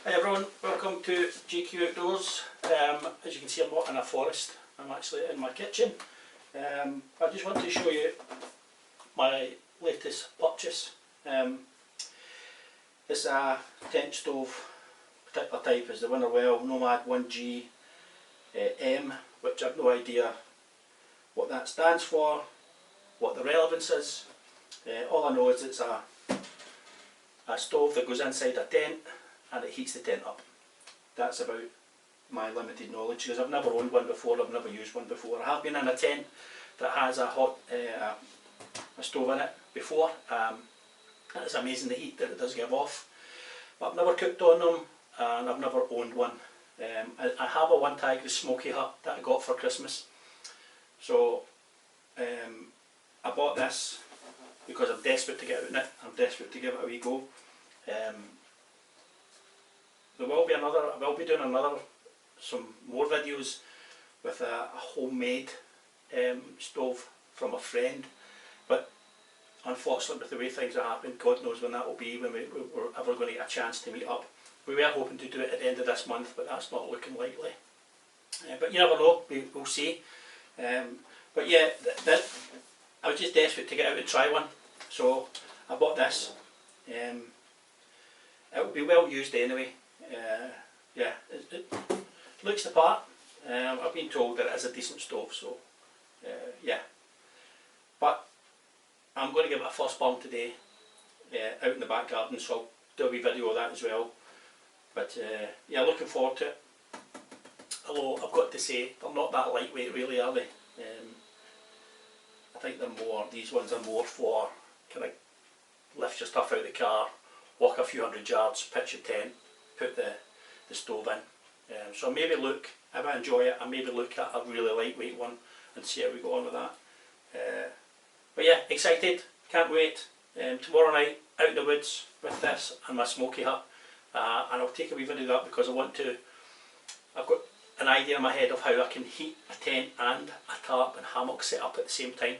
Hi everyone, welcome to GQ Outdoors. As you can see, I'm not in a forest, I'm actually in my kitchen. I just want to show you my latest purchase. This tent stove, particular type is the Winnerwell Nomad 1G M, which I've no idea what that stands for, what the relevance is. All I know is it's a stove that goes inside a tent and it heats the tent up. That's about my limited knowledge, because I've never owned one before, I've never used one before. I have been in a tent that has a stove in it before. It's amazing the heat that it does give off, but I've never cooked on them and I've never owned one. I have a One Tiger Smoky Hut that I got for Christmas, so I bought this because I'm desperate to get out in it. I'm desperate to give it a wee go. There will be another, I will be doing some more videos with a homemade stove from a friend, but unfortunately with the way things are happening, God knows when that will be, when we're ever going to get a chance to meet up. We were hoping to do it at the end of this month, but that's not looking likely. But you never know, we'll see. But yeah, I was just desperate to get out and try one, so I bought this. It will be well used anyway. Yeah, it looks the part. I've been told that it is a decent stove, so yeah. But I'm going to give it a first burn today, out in the back garden, so I'll do a wee video of that as well. But yeah, looking forward to it. Although I've got to say, they're not that lightweight really, are they? I think they're more, these ones are more for kind of lift your stuff out of the car, walk a few hundred yards, pitch your tent, put the stove in. So maybe look, if I enjoy it, I maybe look at a really lightweight one and see how we go on with that. But yeah, excited, can't wait. Tomorrow night, out in the woods with this and my smoky hut. And I'll take a wee video of that because I've got an idea in my head of how I can heat a tent and a tarp and hammock set up at the same time.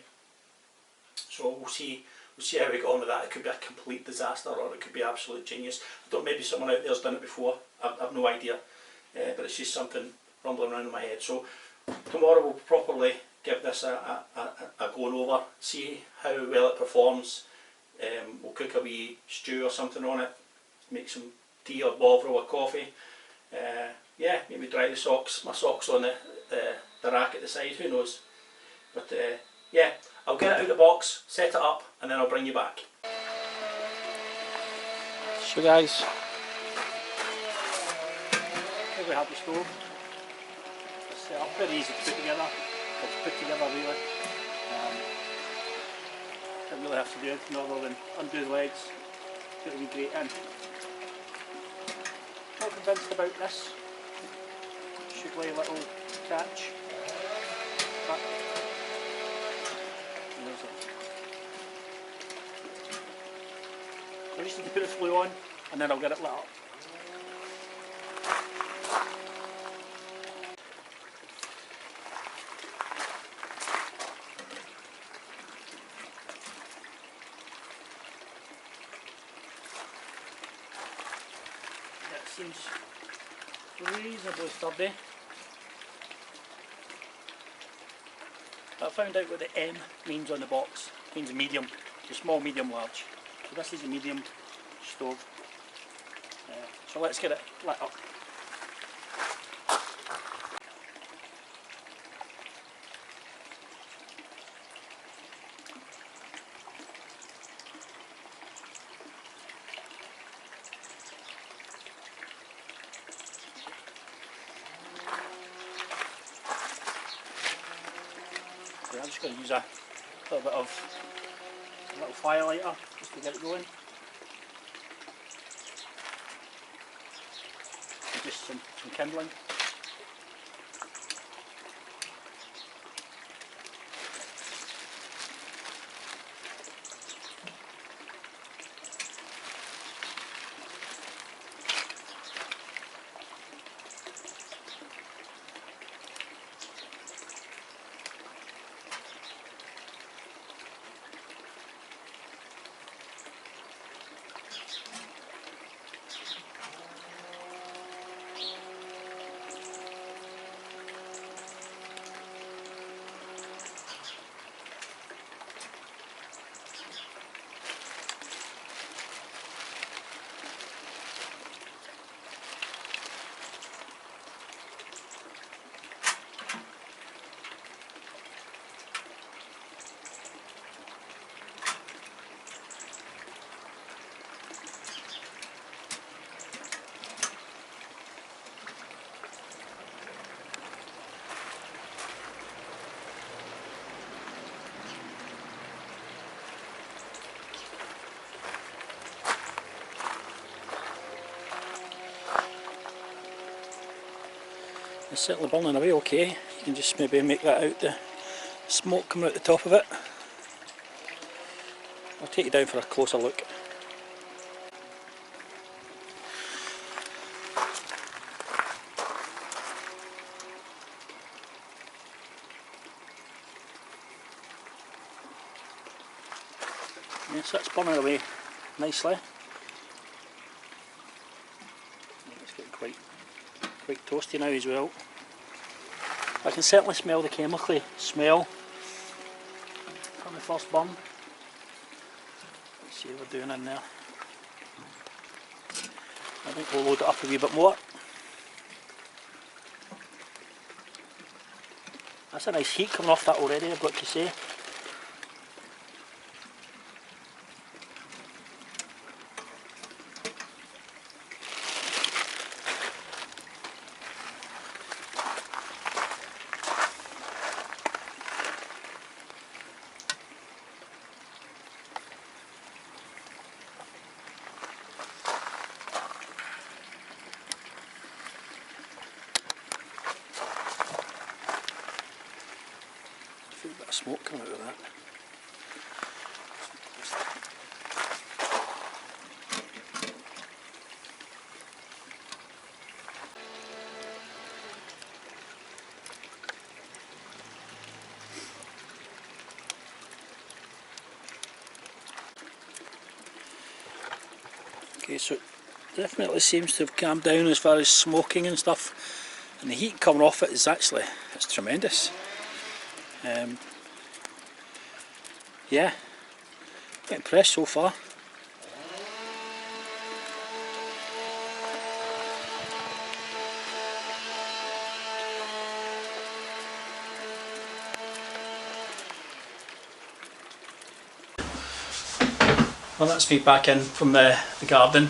So we'll see how we go on with that. It could be a complete disaster or it could be absolute genius. I thought maybe someone out there's done it before, I've no idea, but it's just something rumbling around in my head. So tomorrow we'll properly give this a going over, see how well it performs. We'll cook a wee stew or something on it, make some tea or bovril or coffee. Yeah, maybe dry my socks on the rack at the side, who knows. But yeah, I'll get it out of the box, set it up, and then I'll bring you back. So guys, here we have the stove. It's set up very easy to put together. It's put together really. Don't really have to do anything other than undo the legs, put a wee grate in. Not convinced about this. Should lay a little catch. But I just need to put the flue on and then I'll get it lit up. It seems reasonably sturdy. I found out what the M means on the box. It means medium, so small, medium, large. So this is a medium stove. So let's get it lit up. So I'm just going to use a little bit of a little firelighter just to get it going. And just some kindling. It's certainly burning away okay. You can just maybe make that out, the smoke coming out the top of it. I'll take you down for a closer look. Yes, that's burning away nicely. It's getting quite toasty now as well. I can certainly smell the chemically smell from the first burn. Let's see what we're doing in there. I think we'll load it up a wee bit more. That's a nice heat coming off that already, I've got to say. A bit of smoke coming out of that. Okay, so it definitely seems to have calmed down as far as smoking and stuff, and the heat coming off it is actually, it's tremendous. Yeah, quite impressed so far. Well, that's me back in from the garden.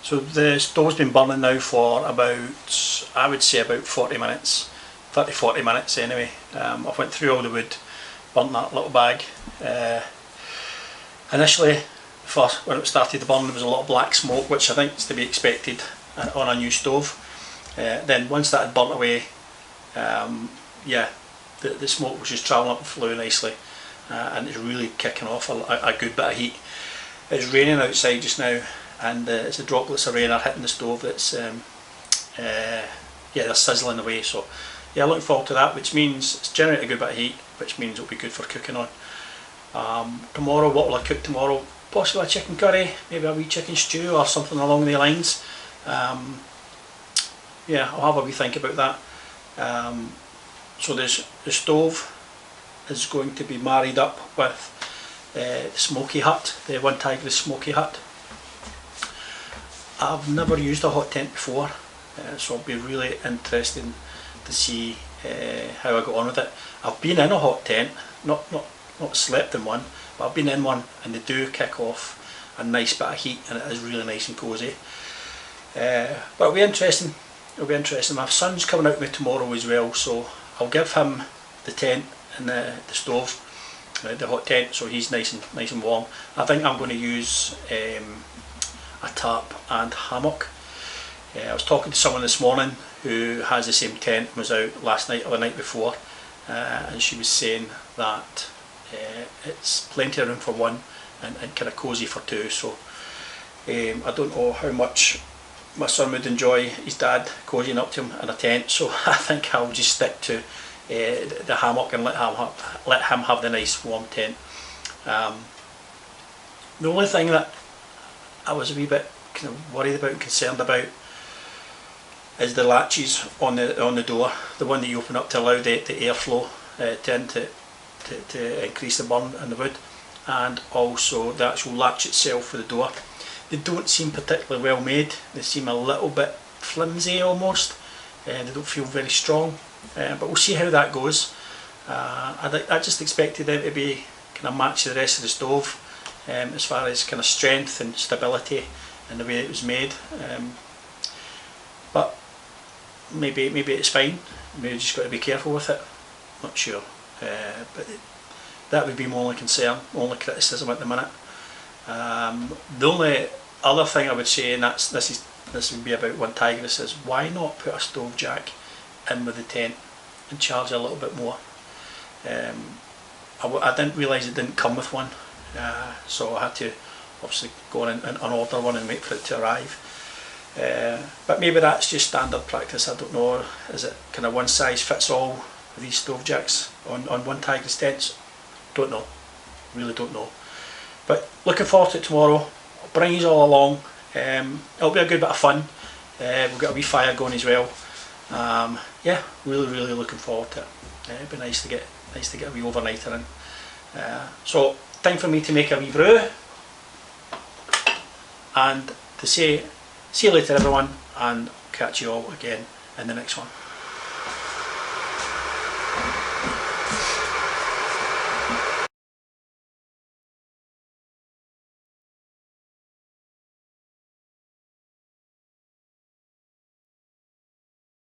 So the stove's been burning now for about, I would say about 40 minutes, 30-40 minutes anyway. I went through all the wood, burnt that little bag. Initially, first when it started to burn, there was a lot of black smoke, which I think is to be expected on a new stove. Then once that had burnt away, yeah, the smoke was just travelling up the flue nicely. And it's really kicking off a good bit of heat. It's raining outside just now, and it's the droplets of rain are hitting the stove that's yeah, they're sizzling away. So yeah, looking forward to that, which means it's generating a good bit of heat, which means it'll be good for cooking on. Tomorrow, what will I cook tomorrow? Possibly a chicken curry, maybe a wee chicken stew or something along the lines. Yeah, I'll have a wee think about that. So the stove is going to be married up with the smoky hut, the One Tiger Smoky Hut. I've never used a hot tent before, so it'll be really interesting to see how I got on with it. I've been in a hot tent, not slept in one, but I've been in one, and they do kick off a nice bit of heat, and it is really nice and cosy. But it'll be interesting. It'll be interesting. My son's coming out with me tomorrow as well, so I'll give him the tent and the stove, the hot tent, so he's nice and warm. I think I'm going to use a tarp and hammock. I was talking to someone this morning who has the same tent and was out last night or the night before, and she was saying that it's plenty of room for one and kind of cosy for two. So I don't know how much my son would enjoy his dad cozying up to him in a tent, so I think I'll just stick to the hammock and let him have the nice warm tent. The only thing that I was a wee bit kind of worried about and concerned about is the latches on the door, the one that you open up to allow the airflow to increase the burn in the wood, and also the actual latch itself for the door. They don't seem particularly well made. They seem a little bit flimsy almost. They don't feel very strong. But we'll see how that goes. I just expected them to be kind of match the rest of the stove as far as kind of strength and stability and the way it was made. But maybe it's fine. Maybe just got to be careful with it. Not sure. But that would be my only concern, my only criticism at the minute. The only other thing I would say, and this is this would be about one tigress, is why not put a stove jack in with the tent and charge a little bit more. I didn't realise it didn't come with one, so I had to obviously go on and order one and wait for it to arrive. But maybe that's just standard practice, I don't know. Is it kind of one size fits all with these stove jacks on one tigress tents? Don't know, really don't know. But looking forward to it tomorrow. I'll bring you all along. It'll be a good bit of fun. We'll get a wee fire going as well. Yeah, really looking forward to it. It'd be nice to get a wee overnighter in. So time for me to make a wee brew, and to say see you later everyone, and catch you all again in the next one.